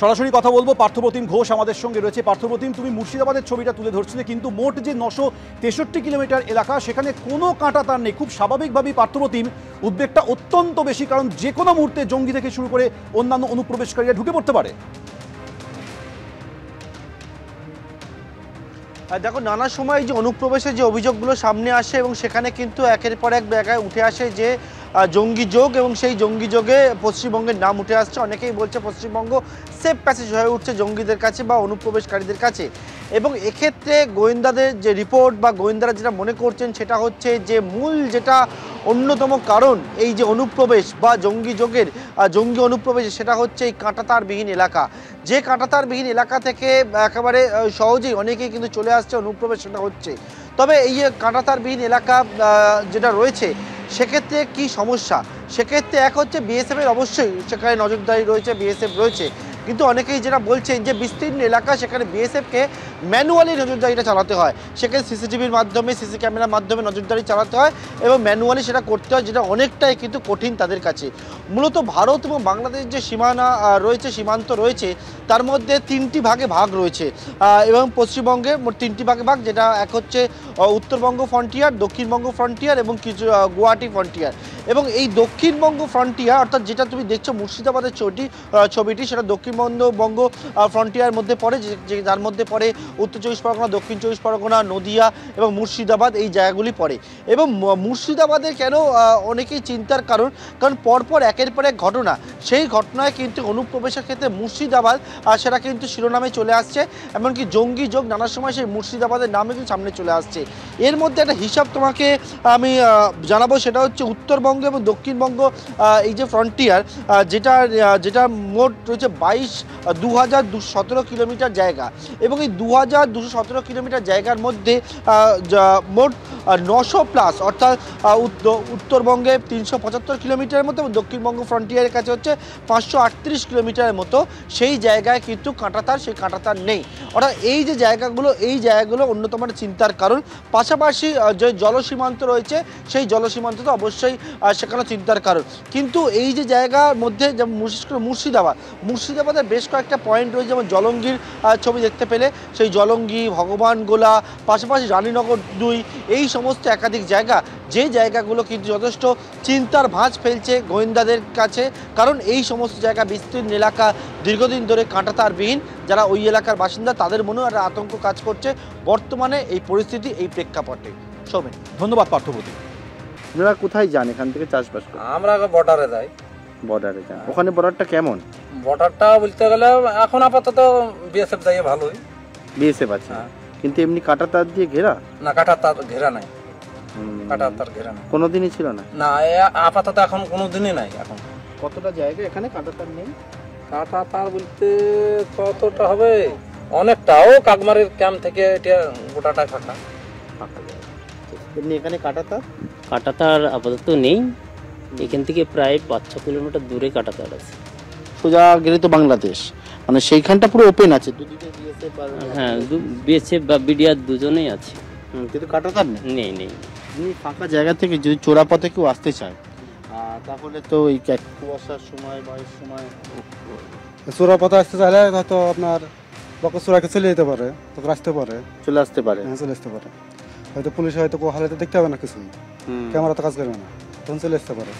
সরাসরি কথা বলবো, পার্থপ্রতিম ঘোষ আমাদের সঙ্গে রয়েছে। পার্থপ্রতিম, তুমি মুর্শিদাবাদের ছবিটা তুলে ধরছিলে, কিন্তু মোট যে 963 কিলোমিটার এলাকা, সেখানে কোনো কাঁটাতার নেই। খুব স্বাভাবিকভাবেই পার্থপ্রতিম উদ্বেগটা অত্যন্ত বেশি, কারণ যে কোনো মুহূর্তে জঙ্গি থেকে শুরু করে অন্যান্য অনুপ্রবেশকারীরা ঢুকে পড়তে পারে। দেখো, নানা সময় যে অনুপ্রবেশের যে অভিযোগগুলো সামনে আসে এবং সেখানে কিন্তু একের পর এক জায়গায় উঠে আসে যে জঙ্গি যোগ, এবং সেই জঙ্গি যোগে পশ্চিমবঙ্গের নাম উঠে আসছে। অনেকেই বলছে পশ্চিমবঙ্গ সেফ প্যাসেজ হয়ে উঠছে জঙ্গিদের কাছে বা অনুপ্রবেশকারীদের কাছে। এবং এক্ষেত্রে গোয়েন্দাদের যে রিপোর্ট বা গোয়েন্দারা যেটা মনে করছেন সেটা হচ্ছে যে মূল যেটা অন্যতম কারণ এই যে অনুপ্রবেশ বা জঙ্গি যোগের জঙ্গি অনুপ্রবেশ, সেটা হচ্ছে এই কাঁটাতারবিহীন এলাকা। যে কাঁটাতারবিহীন এলাকা থেকে একেবারে সহজেই অনেকেই কিন্তু চলে আসছে অনুপ্রবেশ, সেটা হচ্ছে। তবে এই যে কাঁটাতারবিহীন এলাকা যেটা রয়েছে, সেক্ষেত্রে কি সমস্যা? সেক্ষেত্রে এক হচ্ছে বিএসএফের অবশ্যই সেখানে নজরদারি রয়েছে, বিএসএফ রয়েছে, কিন্তু অনেকেই যেটা বলছেন যে বিস্তীর্ণ এলাকা, সেখানে বিএসএফকে ম্যানুয়ালি নজরদারিটা চালাতে হয়। সেখানে সিসিটিভির মাধ্যমে, সিসি ক্যামেরার মাধ্যমে নজরদারি চালাতে হয় এবং ম্যানুয়ালি সেটা করতে হয়, যেটা অনেকটাই কিন্তু কঠিন তাদের কাছে। মূলত ভারত এবং বাংলাদেশ যে সীমানা রয়েছে, সীমান্ত রয়েছে, তার মধ্যে তিনটি ভাগে ভাগ রয়েছে এবং পশ্চিমবঙ্গে মোট তিনটি ভাগে ভাগ, যেটা এক হচ্ছে উত্তরবঙ্গ ফ্রন্টিয়ার, দক্ষিণবঙ্গ ফ্রন্টিয়ার এবং কিছু গুয়াহাটি ফ্রন্টিয়ার। এবং এই দক্ষিণবঙ্গ ফ্রন্টিয়ার, অর্থাৎ যেটা তুমি দেখছো মুর্শিদাবাদের ছবিটি, সেটা দক্ষিণবঙ্গ ফ্রন্টিয়ার মধ্যে পড়ে, যার মধ্যে পড়ে উত্তর চব্বিশ পরগনা, দক্ষিণ চব্বিশ পরগনা, নদিয়া এবং মুর্শিদাবাদ, এই জায়গাগুলি পড়ে। এবং মুর্শিদাবাদের কেন অনেকেই চিন্তার কারণ পরপর একের পর এক ঘটনা, সেই ঘটনায় কিন্তু অনুপ্রবেশের ক্ষেত্রে মুর্শিদাবাদ সেটা কিন্তু শিরোনামে চলে আসছে। এমনকি জঙ্গি যোগ নানা সময় সেই মুর্শিদাবাদের নামে কিন্তু সামনে চলে আসছে। এর মধ্যে একটা হিসাব তোমাকে আমি জানাবো, সেটা হচ্ছে উত্তরবঙ্গ এবং দক্ষিণবঙ্গ এই যে ফ্রন্টিয়ার, যেটা মোট রয়েছে 2217 কিলোমিটার জায়গা। এবং এই 2217 কিলোমিটার জায়গার মধ্যে মোট 900+, অর্থাৎ উত্তরবঙ্গে 375 কিলোমিটারের মতো এবং দক্ষিণবঙ্গ ফ্রন্টিয়ারের কাছে হচ্ছে 538 কিলোমিটারের মতো সেই জায়গায় কিন্তু সেই কাঁটাতার নেই। অর্থাৎ এই যে জায়গাগুলো, এই জায়গাগুলো অন্যতম চিন্তার কারণ। পাশাপাশি যে জলসীমান্ত রয়েছে, সেই জলসীমান্ত তো অবশ্যই সেখানে চিন্তার কারণ। কিন্তু এই যে জায়গার মধ্যে, যেমন বিশেষ করে মুর্শিদাবাদের বেশ কয়েকটা পয়েন্ট রয়েছে, যেমন জলঙ্গির ছবি দেখতে পেলে, সেই জলঙ্গি, ভগবানগোলা, পাশাপাশি রানীনগর 2, এই সমস্ত একাধিক জায়গা, যে জায়গাগুলো কিন্তু যথেষ্ট চিন্তার ভাঁজ ফেলছে গোয়েন্দাদের কাছে। কারণ এই সমস্ত জায়গা বিস্তীর্ণ এলাকা, দীর্ঘদিন ধরে কাঁটাতারবিহীন, যারা ওই এলাকার বাসিন্দা তাদের মনেও একটা আতঙ্ক কাজ করছে বর্তমানে এই পরিস্থিতি, এই প্রেক্ষাপটে। সৌমেন, ধন্যবাদ পার্থপ্রতিম। আপনারা কোথায় যান এখান থেকে চাষবাস করে? আমরা বর্ডারে যাই। বর্ডারে যান, ওখানে বর্ডারটা কেমন? বর্ডারটা বলতে গেলে এখন আপাতত বিএসএফ যাই ভালোই, বিএসএফ আছে, কিন্তু এমনি কাঁটাতার দিয়ে ঘেরা না, কাঁটাতার ঘেরা নাই, কাঁটাতার ঘেরা নাই, কোনোদিনই ছিল না। না, আপাতত এখন কোনোদিনই নাই। এখন কতটা জায়গা এখানে কাঁটাতার নেই? কাঁটাতার বলতে কতটা হবে, অনেকটাও। কাকমারের ক্যাম্প থেকে এটা গোটাটা ফাঁকা জায়গা। এমনি এখানে কাঁটাতার আপাতত নেই, এখান থেকে প্রায় 5-6 কিলোমিটার দূরে কাঁটাতার আছে। সোজা গেলে তো বাংলাদেশ, মানে সেইখানটা পুরো ওপেন আছে, দুদিকে বিএসএফ। হ্যাঁ, বিএসএফ বা বিডিআর দুজনেই আছে, কিন্তু কাঁটাতার নেই। এমনি ফাঁকা জায়গা থেকে যদি চোরাপথে কেউ আসতে চায়, তাহলে তো এই কুয়াশার সময় বা এই সময় চোরাপথে আসতে চাইলে হয়তো আপনার চোরাকে চলে যেতে পারে, তখন আসতে পারে, চলে আসতে পারে, চলে আসতে পারে। হয়তো পুলিশ হয়তো হালাতে দেখতে হবে না, কিছু ক্যামেরা তো কাজ করবে না, তখন চলে আসতে পারে।